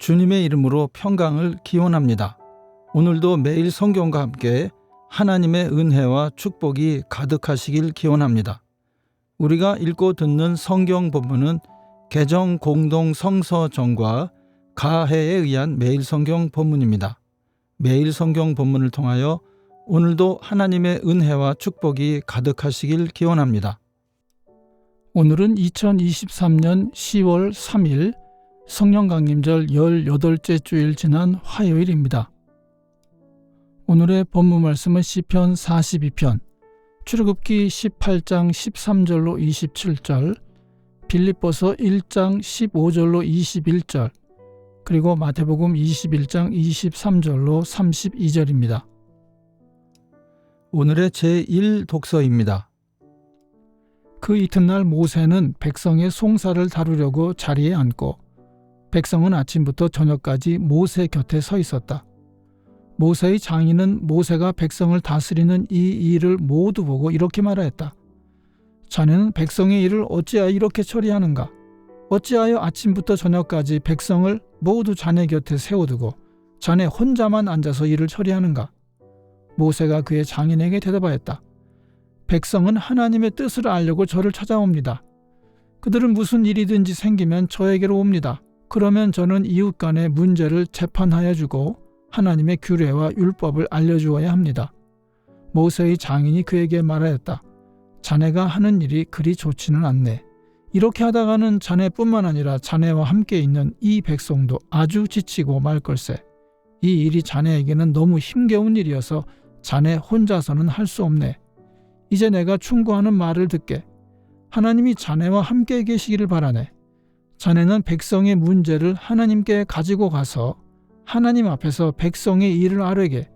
주님의 이름으로 평강을 기원합니다. 오늘도 매일 성경과 함께 하나님의 은혜와 축복이 가득하시길 기원합니다. 우리가 읽고 듣는 성경 본문은 개정 공동 성서정과 가해에 의한 매일 성경 본문입니다. 매일 성경 본문을 통하여 오늘도 하나님의 은혜와 축복이 가득하시길 기원합니다. 오늘은 2023년 10월 3일 성령강림절 18째 주일 지난 화요일입니다. 오늘의 본문 말씀은 시편 42편, 출애굽기 18장 13절로 27절, 빌립보서 1장 15절로 21절, 그리고 마태복음 21장 23절로 32절입니다. 오늘의 제1독서입니다. 그 이튿날 모세는 백성의 송사를 다루려고 자리에 앉고 백성은 아침부터 저녁까지 모세 곁에 서 있었다. 모세의 장인은 모세가 백성을 다스리는 이 일을 모두 보고 이렇게 말하였다. 자네는 백성의 일을 어찌하여 이렇게 처리하는가? 어찌하여 아침부터 저녁까지 백성을 모두 자네 곁에 세워두고 자네 혼자만 앉아서 일을 처리하는가? 모세가 그의 장인에게 대답하였다. 백성은 하나님의 뜻을 알려고 저를 찾아옵니다. 그들은 무슨 일이든지 생기면 저에게로 옵니다. 그러면 저는 이웃 간의 문제를 재판하여 주고 하나님의 규례와 율법을 알려주어야 합니다. 모세의 장인이 그에게 말하였다. 자네가 하는 일이 그리 좋지는 않네. 이렇게 하다가는 자네뿐만 아니라 자네와 함께 있는 이 백성도 아주 지치고 말 걸세. 이 일이 자네에게는 너무 힘겨운 일이어서 자네 혼자서는 할 수 없네. 이제 내가 충고하는 말을 듣게. 하나님이 자네와 함께 계시기를 바라네. 자네는 백성의 문제를 하나님께 가지고 가서 하나님 앞에서 백성의 일을 아뢰게,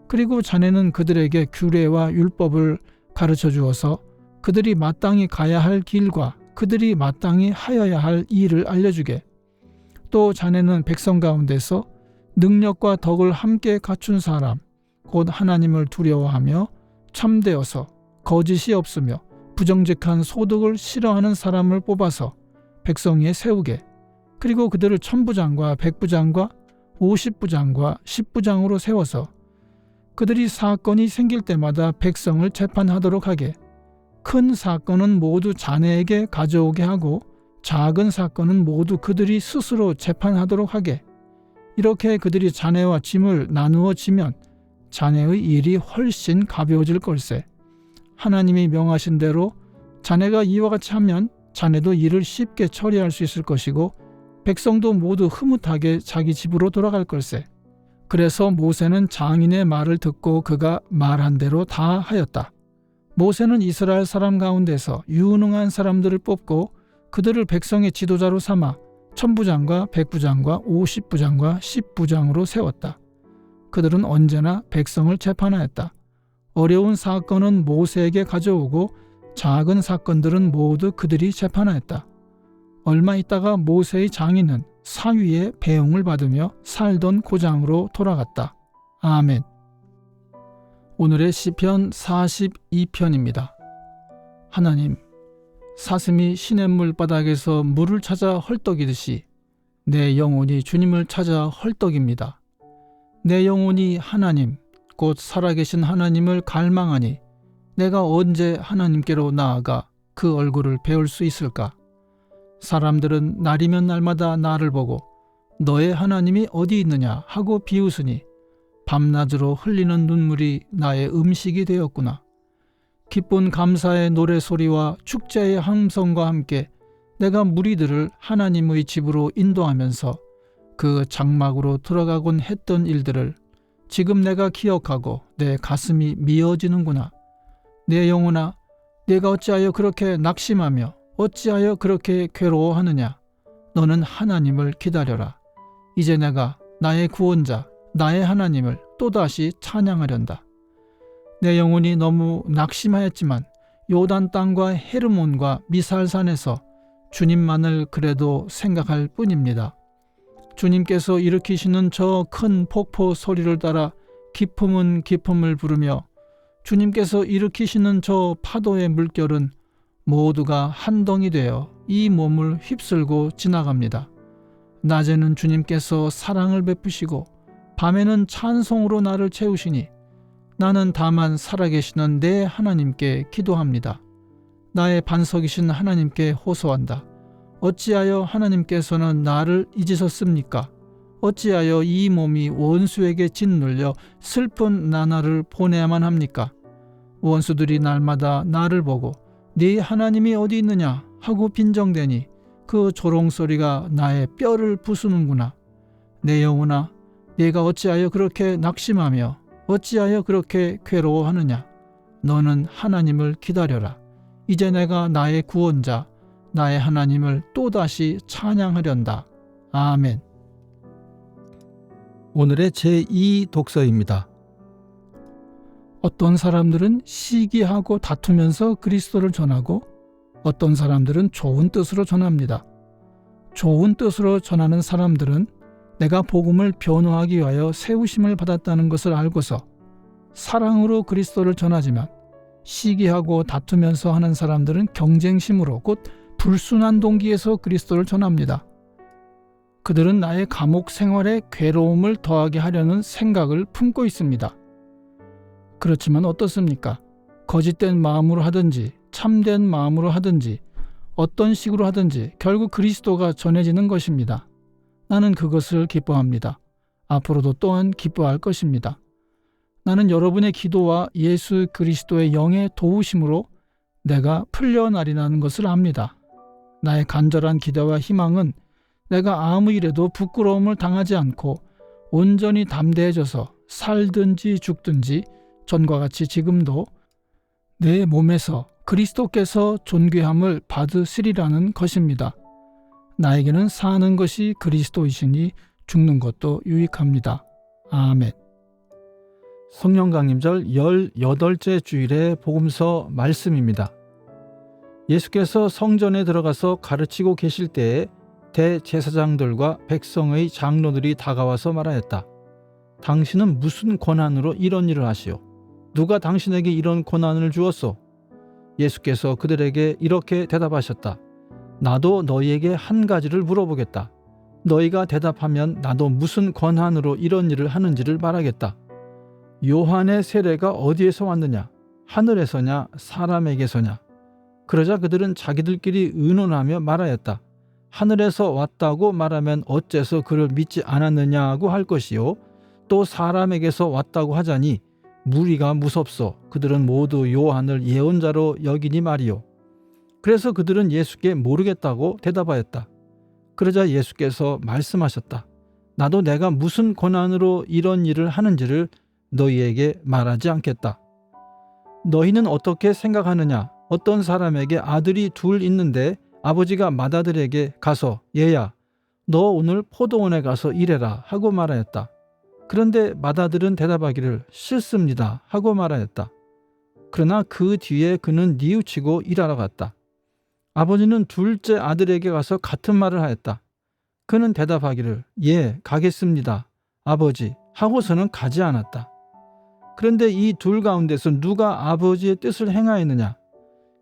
그리고 자네는 그들에게 규례와 율법을 가르쳐 주어서 그들이 마땅히 가야 할 길과 그들이 마땅히 하여야 할 일을 알려주게. 또 자네는 백성 가운데서 능력과 덕을 함께 갖춘 사람, 곧 하나님을 두려워하며 참되어서 거짓이 없으며 부정직한 소득을 싫어하는 사람을 뽑아서 백성 위에 세우게. 그리고 그들을 천부장과 백부장과 50부장과 10부장으로 세워서 그들이 사건이 생길 때마다 백성을 재판하도록 하게. 큰 사건은 모두 자네에게 가져오게 하고 작은 사건은 모두 그들이 스스로 재판하도록 하게. 이렇게 그들이 자네와 짐을 나누어 지면 자네의 일이 훨씬 가벼워질 걸세. 하나님이 명하신 대로 자네가 이와 같이 하면 자네도 일을 쉽게 처리할 수 있을 것이고 백성도 모두 흐뭇하게 자기 집으로 돌아갈 걸세. 그래서 모세는 장인의 말을 듣고 그가 말한 대로 다 하였다. 모세는 이스라엘 사람 가운데서 유능한 사람들을 뽑고 그들을 백성의 지도자로 삼아 천부장과 백부장과 50부장과 10부장으로 세웠다. 그들은 언제나 백성을 재판하였다. 어려운 사건은 모세에게 가져오고 작은 사건들은 모두 그들이 재판하였다. 얼마 있다가 모세의 장인은 사위의 배웅을 받으며 살던 고장으로 돌아갔다. 아멘. 오늘의 시편 42편입니다. 하나님, 사슴이 시냇물 바닥에서 물을 찾아 헐떡이듯이 내 영혼이 주님을 찾아 헐떡입니다. 내 영혼이 하나님, 곧 살아계신 하나님을 갈망하니 내가 언제 하나님께로 나아가 그 얼굴을 배울 수 있을까? 사람들은 날이면 날마다 나를 보고 너의 하나님이 어디 있느냐 하고 비웃으니 밤낮으로 흘리는 눈물이 나의 음식이 되었구나. 기쁜 감사의 노래소리와 축제의 함성과 함께 내가 무리들을 하나님의 집으로 인도하면서 그 장막으로 들어가곤 했던 일들을 지금 내가 기억하고 내 가슴이 미어지는구나. 내 영혼아, 내가 어찌하여 그렇게 낙심하며 어찌하여 그렇게 괴로워하느냐. 너는 하나님을 기다려라. 이제 내가 나의 구원자, 나의 하나님을 또다시 찬양하련다. 내 영혼이 너무 낙심하였지만 요단 땅과 헤르몬과 미살산에서 주님만을 그래도 생각할 뿐입니다. 주님께서 일으키시는 저 큰 폭포 소리를 따라 기품은 기품을 부르며 주님께서 일으키시는 저 파도의 물결은 모두가 한 덩이 되어 이 몸을 휩쓸고 지나갑니다. 낮에는 주님께서 사랑을 베푸시고 밤에는 찬송으로 나를 채우시니 나는 다만 살아계시는 내 하나님께 기도합니다. 나의 반석이신 하나님께 호소한다. 어찌하여 하나님께서는 나를 잊으셨습니까? 어찌하여 이 몸이 원수에게 짓눌려 슬픈 나날을 보내야만 합니까? 원수들이 날마다 나를 보고 네 하나님이 어디 있느냐 하고 빈정대니 그 조롱소리가 나의 뼈를 부수는구나. 내 영혼아, 네가 어찌하여 그렇게 낙심하며 어찌하여 그렇게 괴로워하느냐? 너는 하나님을 기다려라. 이제 내가 나의 구원자, 나의 하나님을 또다시 찬양하련다. 아멘. 오늘의 제2 독서입니다. 어떤 사람들은 시기하고 다투면서 그리스도를 전하고 어떤 사람들은 좋은 뜻으로 전합니다. 좋은 뜻으로 전하는 사람들은 내가 복음을 변호하기 위하여 세우심을 받았다는 것을 알고서 사랑으로 그리스도를 전하지만 시기하고 다투면서 하는 사람들은 경쟁심으로 곧 불순한 동기에서 그리스도를 전합니다. 그들은 나의 감옥 생활에 괴로움을 더하게 하려는 생각을 품고 있습니다. 그렇지만 어떻습니까? 거짓된 마음으로 하든지 참된 마음으로 하든지 어떤 식으로 하든지 결국 그리스도가 전해지는 것입니다. 나는 그것을 기뻐합니다. 앞으로도 또한 기뻐할 것입니다. 나는 여러분의 기도와 예수 그리스도의 영의 도우심으로 내가 풀려나리라는 것을 압니다. 나의 간절한 기대와 희망은 내가 아무 일에도 부끄러움을 당하지 않고 온전히 담대해져서 살든지 죽든지 전과 같이 지금도 내 몸에서 그리스도께서 존귀함을 받으시리라는 것입니다. 나에게는 사는 것이 그리스도이시니 죽는 것도 유익합니다. 아멘. 성령 강림절 18째 주일의 복음서 말씀입니다. 예수께서 성전에 들어가서 가르치고 계실 때에 대제사장들과 백성의 장로들이 다가와서 말하였다. 당신은 무슨 권한으로 이런 일을 하시오? 누가 당신에게 이런 권한을 주었소? 예수께서 그들에게 이렇게 대답하셨다. 나도 너희에게 한 가지를 물어보겠다. 너희가 대답하면 나도 무슨 권한으로 이런 일을 하는지를 말하겠다. 요한의 세례가 어디에서 왔느냐? 하늘에서냐? 사람에게서냐? 그러자 그들은 자기들끼리 의논하며 말하였다. 하늘에서 왔다고 말하면 어째서 그를 믿지 않았느냐고 할 것이요. 또 사람에게서 왔다고 하자니 무리가 무섭소. 그들은 모두 요한을 예언자로 여기니 말이요. 그래서 그들은 예수께 모르겠다고 대답하였다. 그러자 예수께서 말씀하셨다. 나도 내가 무슨 권한으로 이런 일을 하는지를 너희에게 말하지 않겠다. 너희는 어떻게 생각하느냐? 어떤 사람에게 아들이 둘 있는데 아버지가 맏아들에게 가서 얘야 너 오늘 포도원에 가서 일해라 하고 말하였다. 그런데 맏아들은 대답하기를 싫습니다 하고 말하였다. 그러나 그 뒤에 그는 뉘우치고 일하러 갔다. 아버지는 둘째 아들에게 가서 같은 말을 하였다. 그는 대답하기를 예 가겠습니다 아버지 하고서는 가지 않았다. 그런데 이 둘 가운데서 누가 아버지의 뜻을 행하였느냐?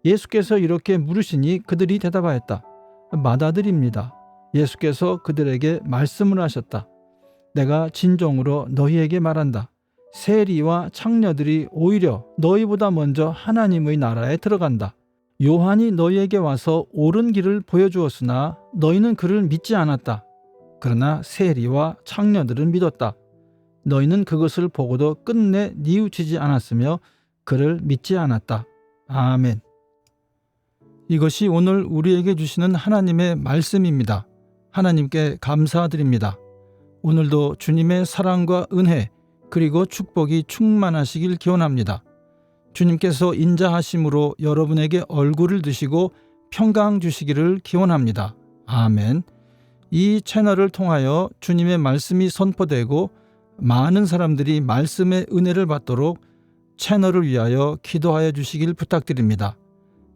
예수께서 이렇게 물으시니 그들이 대답하였다. 맏아들입니다. 예수께서 그들에게 말씀을 하셨다. 내가 진정으로 너희에게 말한다. 세리와 창녀들이 오히려 너희보다 먼저 하나님의 나라에 들어간다. 요한이 너희에게 와서 옳은 길을 보여주었으나 너희는 그를 믿지 않았다. 그러나 세리와 창녀들은 믿었다. 너희는 그것을 보고도 끝내 뉘우치지 않았으며 그를 믿지 않았다. 아멘. 이것이 오늘 우리에게 주시는 하나님의 말씀입니다. 하나님께 감사드립니다. 오늘도 주님의 사랑과 은혜 그리고 축복이 충만하시길 기원합니다. 주님께서 인자하심으로 여러분에게 얼굴을 드시고 평강 주시기를 기원합니다. 아멘. 이 채널을 통하여 주님의 말씀이 선포되고 많은 사람들이 말씀의 은혜를 받도록 채널을 위하여 기도하여 주시길 부탁드립니다.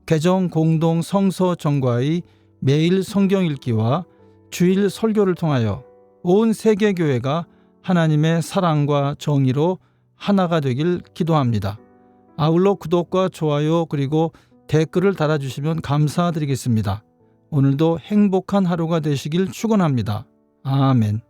개정 공동 성서 정과의 매일 성경 읽기와 주일 설교를 통하여 온 세계 교회가 하나님의 사랑과 정의로 하나가 되길 기도합니다. 아울러 구독과 좋아요 그리고 댓글을 달아주시면 감사드리겠습니다. 오늘도 행복한 하루가 되시길 축원합니다. 아멘.